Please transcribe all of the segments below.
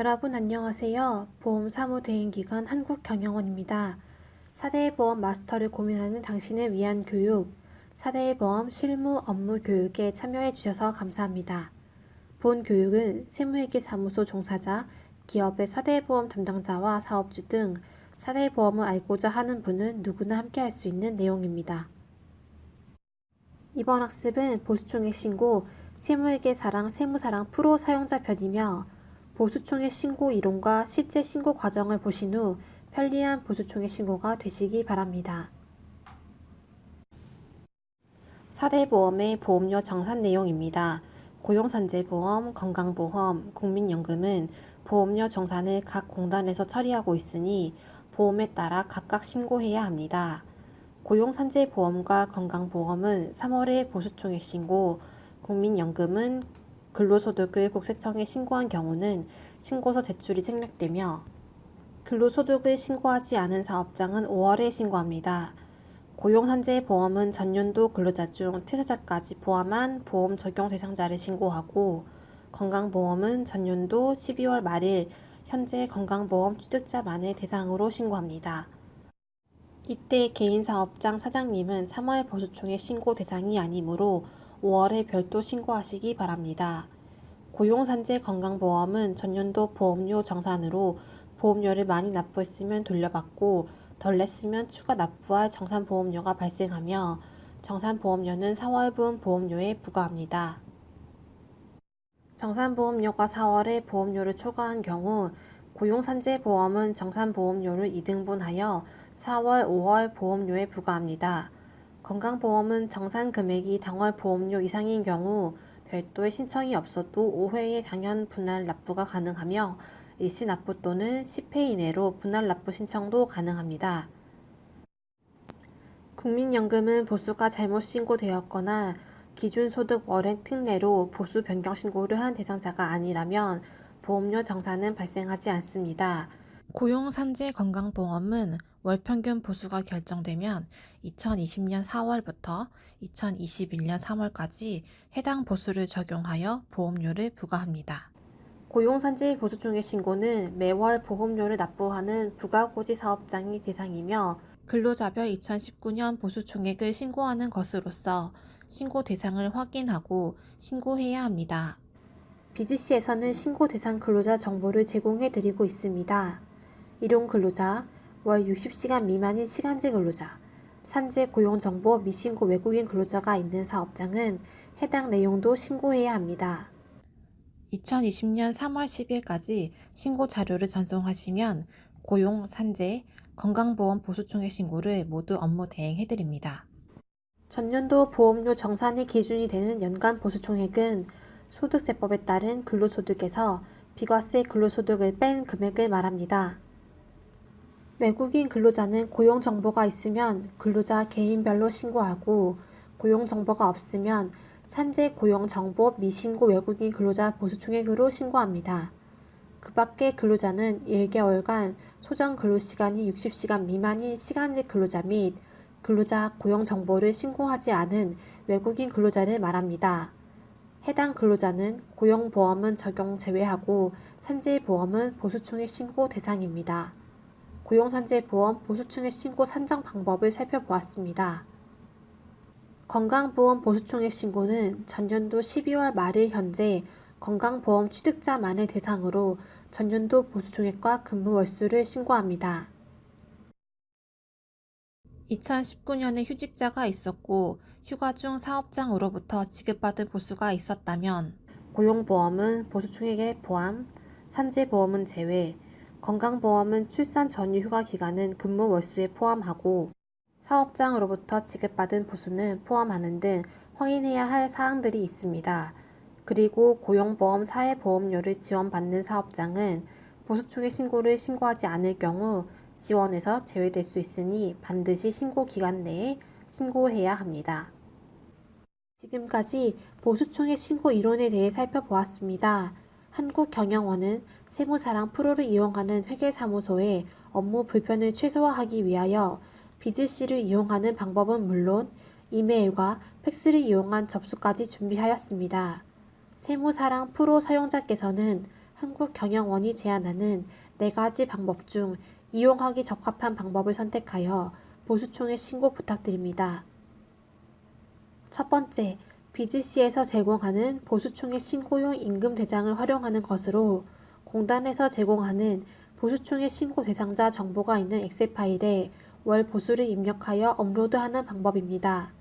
여러분 안녕하세요. 보험사무대행기관 한국경영원입니다. 4대 보험 마스터를 고민하는 당신을 위한 교육, 4대 보험 실무 업무 교육에 참여해 주셔서 감사합니다. 본 교육은 세무회계사무소 종사자, 기업의 4대 보험 담당자와 사업주 등 4대 보험을 알고자 하는 분은 누구나 함께 할 수 있는 내용입니다. 이번 학습은 보수총액 신고, 세무회계사랑 세무사랑 프로 사용자 편이며 보수총액 신고 이론과 실제 신고 과정을 보신 후 편리한 보수총액 신고가 되시기 바랍니다. 4대 보험의 보험료 정산 내용입니다. 고용산재보험, 건강보험, 국민연금은 보험료 정산을 각 공단에서 처리하고 있으니 보험에 따라 각각 신고해야 합니다. 고용산재보험과 건강보험은 3월에 보수총액 신고, 국민연금은 근로소득을 국세청에 신고한 경우는 신고서 제출이 생략되며 근로소득을 신고하지 않은 사업장은 5월에 신고합니다. 고용산재보험은 전년도 근로자 중 퇴사자까지 포함한 보험 적용 대상자를 신고하고 건강보험은 전년도 12월 말일 현재 건강보험 취득자만을 대상으로 신고합니다. 이때 개인사업장 사장님은 3월 보수총액 신고 대상이 아니므로 5월에 별도 신고하시기 바랍니다. 고용산재 건강보험은 전년도 보험료 정산으로 보험료를 많이 납부했으면 돌려받고 덜 냈으면 추가 납부할 정산보험료가 발생하며 정산보험료는 4월분 보험료에 부과합니다. 정산보험료가 4월에 보험료를 초과한 경우 고용산재보험은 정산보험료를 2등분하여 4월, 5월 보험료에 부과합니다. 건강보험은 정산금액이 당월 보험료 이상인 경우 별도의 신청이 없어도 5회의 당연 분할 납부가 가능하며 일시 납부 또는 10회 이내로 분할 납부 신청도 가능합니다. 국민연금은 보수가 잘못 신고되었거나 기준소득 월행 특례로 보수 변경 신고를 한 대상자가 아니라면 보험료 정산은 발생하지 않습니다. 고용산재건강보험은 월평균 보수가 결정되면 2020년 4월부터 2021년 3월까지 해당 보수를 적용하여 보험료를 부과합니다. 고용산재 보수총액 신고는 매월 보험료를 납부하는 부가고지 사업장이 대상이며 근로자별 2019년 보수총액을 신고하는 것으로서 신고 대상을 확인하고 신고해야 합니다. BGC에서는 신고 대상 근로자 정보를 제공해 드리고 있습니다. 일용 근로자, 월 60시간 미만인 시간제 근로자, 산재 고용정보 미신고 외국인 근로자가 있는 사업장은 해당 내용도 신고해야 합니다. 2020년 3월 10일까지 신고 자료를 전송하시면 고용, 산재, 건강보험 보수총액 신고를 모두 업무 대행해드립니다. 전년도 보험료 정산의 기준이 되는 연간 보수총액은 소득세법에 따른 근로소득에서 비과세 근로소득을 뺀 금액을 말합니다. 외국인 근로자는 고용정보가 있으면 근로자 개인별로 신고하고 고용정보가 없으면 산재 고용정보 미신고 외국인 근로자 보수총액으로 신고합니다. 그 밖의 근로자는 1개월간 소정 근로시간이 60시간 미만인 시간제 근로자 및 근로자 고용정보를 신고하지 않은 외국인 근로자를 말합니다. 해당 근로자는 고용보험은 적용 제외하고 산재보험은 보수총액 신고 대상입니다. 고용산재보험 보수총액 신고 산정 방법을 살펴보았습니다. 건강보험 보수총액 신고는 전년도 12월 말일 현재 건강보험 취득자만을 대상으로 전년도 보수총액과 근무 월수를 신고합니다. 2019년에 휴직자가 있었고 휴가 중 사업장으로부터 지급받은 보수가 있었다면 고용보험은 보수총액에 포함, 산재보험은 제외, 건강보험은 출산 전후 휴가 기간은 근무 월수에 포함하고 사업장으로부터 지급받은 보수는 포함하는 등 확인해야 할 사항들이 있습니다. 그리고 고용보험 사회보험료를 지원받는 사업장은 보수총액 신고를 신고하지 않을 경우 지원에서 제외될 수 있으니 반드시 신고 기간 내에 신고해야 합니다. 지금까지 보수총액 신고 이론에 대해 살펴보았습니다. 한국경영원은 세무사랑 프로를 이용하는 회계사무소의 업무 불편을 최소화하기 위하여 BGC를 이용하는 방법은 물론 이메일과 팩스를 이용한 접수까지 준비하였습니다. 세무사랑 프로 사용자께서는 한국경영원이 제안하는 4가지 방법 중 이용하기 적합한 방법을 선택하여 보수총회 신고 부탁드립니다. 첫 번째, BGC에서 제공하는 보수총회 신고용 임금 대장을 활용하는 것으로 공단에서 제공하는 보수총회 신고 대상자 정보가 있는 엑셀 파일에 월 보수를 입력하여 업로드하는 방법입니다.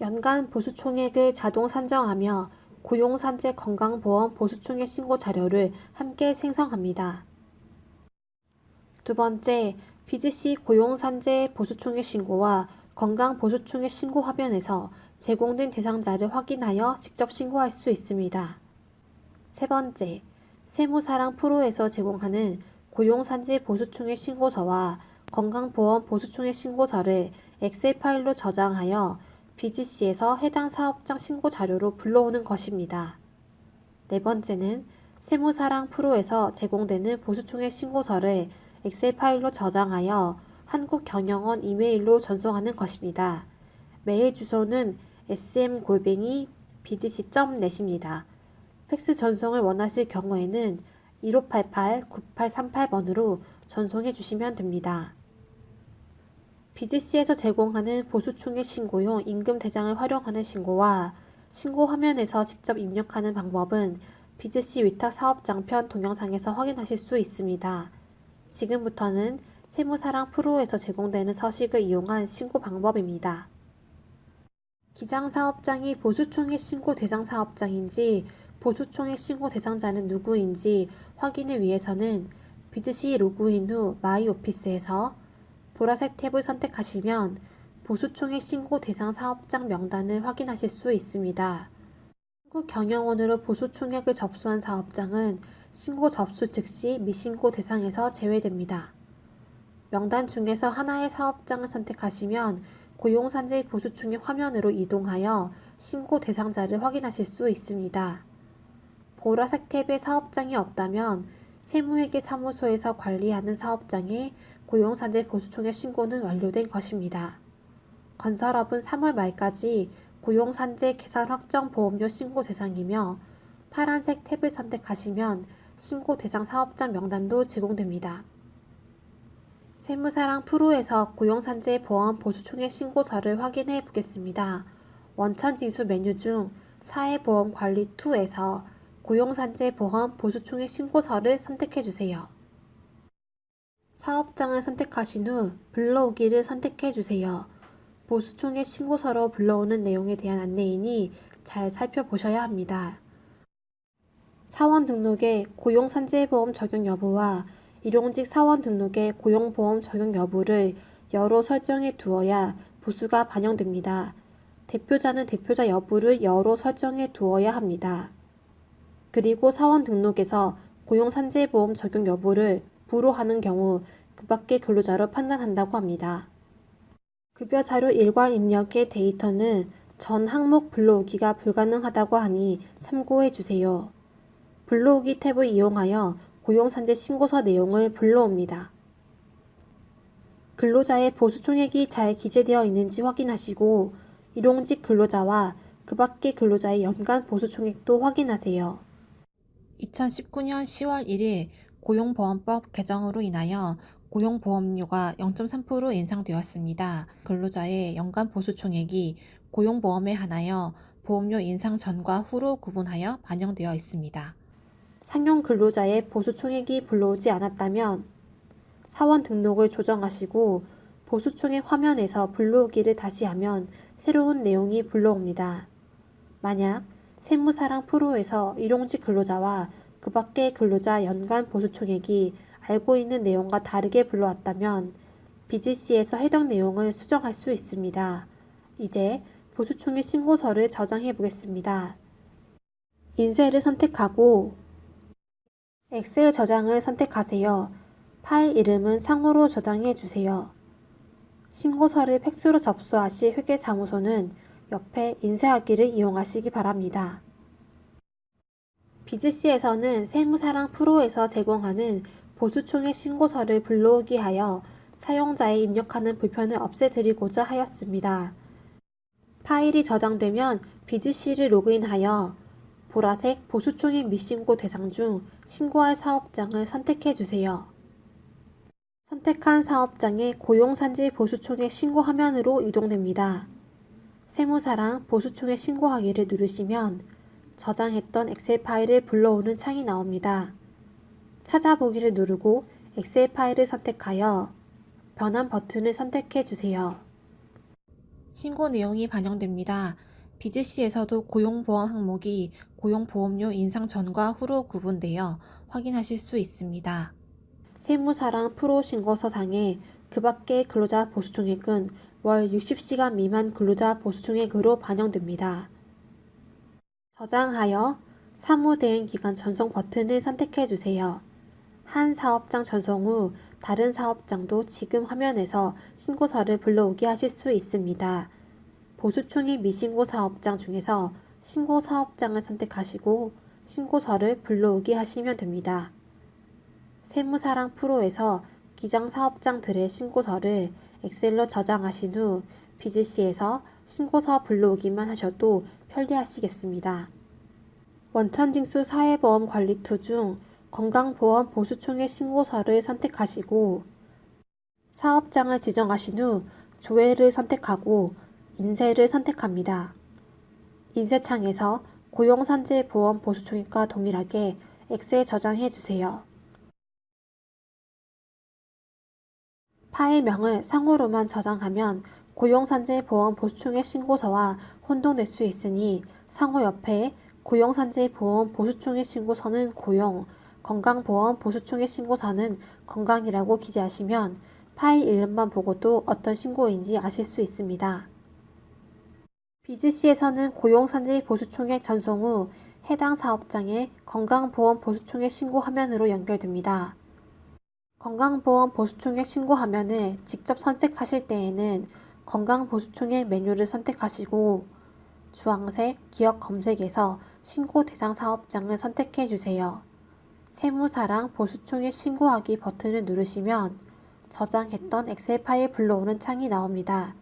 연간 보수총액을 자동 산정하며 고용산재 건강보험 보수총액 신고 자료를 함께 생성합니다. 두 번째, BGC 고용산재 보수총액 신고와 건강보수총액 신고 화면에서 제공된 대상자를 확인하여 직접 신고할 수 있습니다. 세 번째, 세무사랑 프로에서 제공하는 고용산재 보수총액 신고서와 건강보험 보수총액 신고서를 엑셀 파일로 저장하여 BGC에서 해당 사업장 신고 자료로 불러오는 것입니다. 네 번째는 세무사랑 프로에서 제공되는 보수총액 신고서를 엑셀 파일로 저장하여 한국경영원 이메일로 전송하는 것입니다. 메일 주소는 sm@bgc.net입니다. 팩스 전송을 원하실 경우에는 1588-9838번으로 전송해 주시면 됩니다. BGC에서 제공하는 보수총액 신고용 임금 대장을 활용하는 신고와 신고 화면에서 직접 입력하는 방법은 BGC 위탁 사업장편 동영상에서 확인하실 수 있습니다. 지금부터는 세무사랑 프로에서 제공되는 서식을 이용한 신고 방법입니다. 기장 사업장이 보수총액 신고 대상 사업장인지 보수총액 신고 대상자는 누구인지 확인을 위해서는 BGC 로그인 후 마이 오피스에서 보라색 탭을 선택하시면 보수총액 신고 대상 사업장 명단을 확인하실 수 있습니다. 한국경영원으로 보수총액을 접수한 사업장은 신고 접수 즉시 미신고 대상에서 제외됩니다. 명단 중에서 하나의 사업장을 선택하시면 고용산재 보수총액 화면으로 이동하여 신고 대상자를 확인하실 수 있습니다. 보라색 탭에 사업장이 없다면 세무회계사무소에서 관리하는 사업장에 고용산재 보수총액 신고는 완료된 것입니다. 건설업은 3월 말까지 고용산재 계산 확정 보험료 신고 대상이며 파란색 탭을 선택하시면 신고 대상 사업장 명단도 제공됩니다. 세무사랑 프로에서 고용산재 보험 보수총액 신고서를 확인해 보겠습니다. 원천징수 메뉴 중 사회보험관리 2에서 고용산재 보험 보수총액 신고서를 선택해 주세요. 사업장을 선택하신 후 불러오기를 선택해 주세요. 보수총액 신고서로 불러오는 내용에 대한 안내이니 잘 살펴보셔야 합니다. 사원 등록의 고용산재보험 적용 여부와 일용직 사원 등록의 고용보험 적용 여부를 여로 설정해 두어야 보수가 반영됩니다. 대표자는 대표자 여부를 여로 설정해 두어야 합니다. 그리고 사원 등록에서 고용산재보험 적용 여부를 부로 하는 경우 그 밖의 근로자로 판단한다고 합니다. 급여자료 일괄 입력의 데이터는 전 항목 불러오기가 불가능하다고 하니 참고해 주세요. 불러오기 탭을 이용하여 고용산재 신고서 내용을 불러옵니다. 근로자의 보수총액이 잘 기재되어 있는지 확인하시고 일용직 근로자와 그 밖의 근로자의 연간 보수총액도 확인하세요. 2019년 10월 1일 고용보험법 개정으로 인하여 고용보험료가 0.3% 인상되었습니다. 근로자의 연간 보수총액이 고용보험에 한하여 보험료 인상 전과 후로 구분하여 반영되어 있습니다. 상용 근로자의 보수총액이 불러오지 않았다면 사원 등록을 조정하시고 보수총액 화면에서 불러오기를 다시 하면 새로운 내용이 불러옵니다. 만약 세무사랑 프로에서 일용직 근로자와 그 밖의 근로자 연간 보수총액이 알고 있는 내용과 다르게 불러왔다면 BGC에서 해당 내용을 수정할 수 있습니다. 이제 보수총액 신고서를 저장해 보겠습니다. 인쇄를 선택하고 엑셀 저장을 선택하세요. 파일 이름은 상호로 저장해 주세요. 신고서를 팩스로 접수하실 회계사무소는 옆에 인쇄하기를 이용하시기 바랍니다. BGC에서는 세무사랑 프로에서 제공하는 보수총액 신고서를 불러오기 하여 사용자의 입력하는 불편을 없애드리고자 하였습니다. 파일이 저장되면 BGC를 로그인하여 보라색 보수총액 미신고 대상 중 신고할 사업장을 선택해 주세요. 선택한 사업장의 고용산지 보수총액 신고 화면으로 이동됩니다. 세무사랑 보수총액 신고하기를 누르시면 저장했던 엑셀 파일을 불러오는 창이 나옵니다. 찾아보기를 누르고 엑셀 파일을 선택하여 변환 버튼을 선택해 주세요. 신고 내용이 반영됩니다. 비즈씨에서도 고용보험 항목이 고용보험료 인상 전과 후로 구분되어 확인하실 수 있습니다. 세무사랑 프로 신고서상에 그 밖의 근로자 보수총액은 월 60시간 미만 근로자 보수총액으로 반영됩니다. 저장하여 사무대행기간 전송 버튼을 선택해 주세요. 한 사업장 전송 후 다른 사업장도 지금 화면에서 신고서를 불러오게 하실 수 있습니다. 보수총액 미신고 사업장 중에서 신고 사업장을 선택하시고 신고서를 불러오게 하시면 됩니다. 세무사랑 프로에서 기장 사업장들의 신고서를 엑셀로 저장하신 후 비즈씨에서 신고서 불러오기만 하셔도 편리하시겠습니다. 원천징수 사회보험관리 투 중 건강보험 보수총액 신고서를 선택하시고 사업장을 지정하신 후 조회를 선택하고 인쇄를 선택합니다. 인쇄창에서 고용산재보험 보수총액과 동일하게 엑셀 저장해 주세요. 파일명을 상호로만 저장하면 고용산재보험 보수총액 신고서와 혼동될 수 있으니 상호 옆에 고용산재보험 보수총액 신고서는 고용, 건강보험 보수총액 신고서는 건강이라고 기재하시면 파일 이름만 보고도 어떤 신고인지 아실 수 있습니다. 비즈씨에서는 고용산재 보수총액 전송 후 해당 사업장의 건강보험 보수총액 신고 화면으로 연결됩니다. 건강보험 보수총액 신고 화면을 직접 선택하실 때에는 건강보수총액 메뉴를 선택하시고 주황색 기억 검색에서 신고 대상 사업장을 선택해 주세요. 세무사랑 보수총액 신고하기 버튼을 누르시면 저장했던 엑셀 파일 불러오는 창이 나옵니다.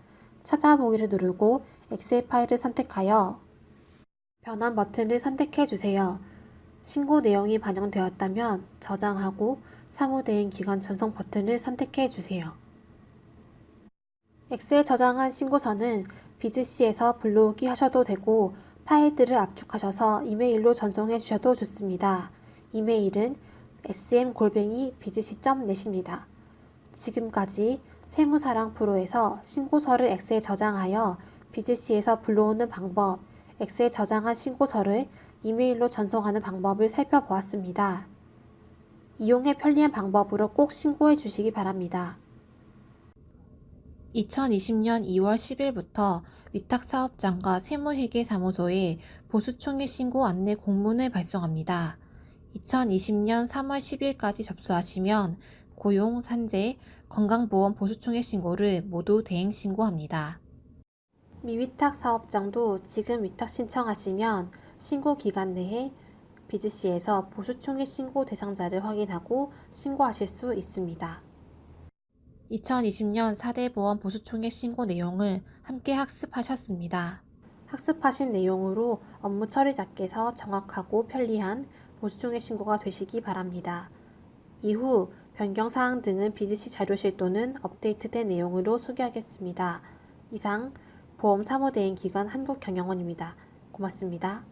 찾아보기를 누르고 엑셀 파일을 선택하여 변환 버튼을 선택해 주세요. 신고 내용이 반영되었다면 저장하고 사무대행 기간 전송 버튼을 선택해 주세요. 엑셀 저장한 신고서는 비즈씨에서 불러오기 하셔도 되고 파일들을 압축하셔서 이메일로 전송해 주셔도 좋습니다. 이메일은 sm@bgc.net입니다. 지금까지 세무사랑 프로에서 신고서를 엑셀 저장하여 비즈씨에서 불러오는 방법, 엑셀 저장한 신고서를 이메일로 전송하는 방법을 살펴보았습니다. 이용에 편리한 방법으로 꼭 신고해 주시기 바랍니다. 2020년 2월 10일부터 위탁사업장과 세무회계사무소에 보수총액 신고 안내 공문을 발송합니다. 2020년 3월 10일까지 접수하시면 고용, 산재, 건강보험 보수총액 신고를 모두 대행 신고합니다. 미위탁 사업장도 지금 위탁 신청하시면 신고 기간 내에 비즈씨에서 보수총액 신고 대상자를 확인하고 신고하실 수 있습니다. 2020년 4대 보험 보수총액 신고 내용을 함께 학습하셨습니다. 학습하신 내용으로 업무 처리 자께서 정확하고 편리한 보수총액 신고가 되시기 바랍니다. 이후 변경사항 등은 비즈씨 자료실 또는 업데이트된 내용으로 소개하겠습니다. 이상 보험사무대행기관 한국경영원입니다. 고맙습니다.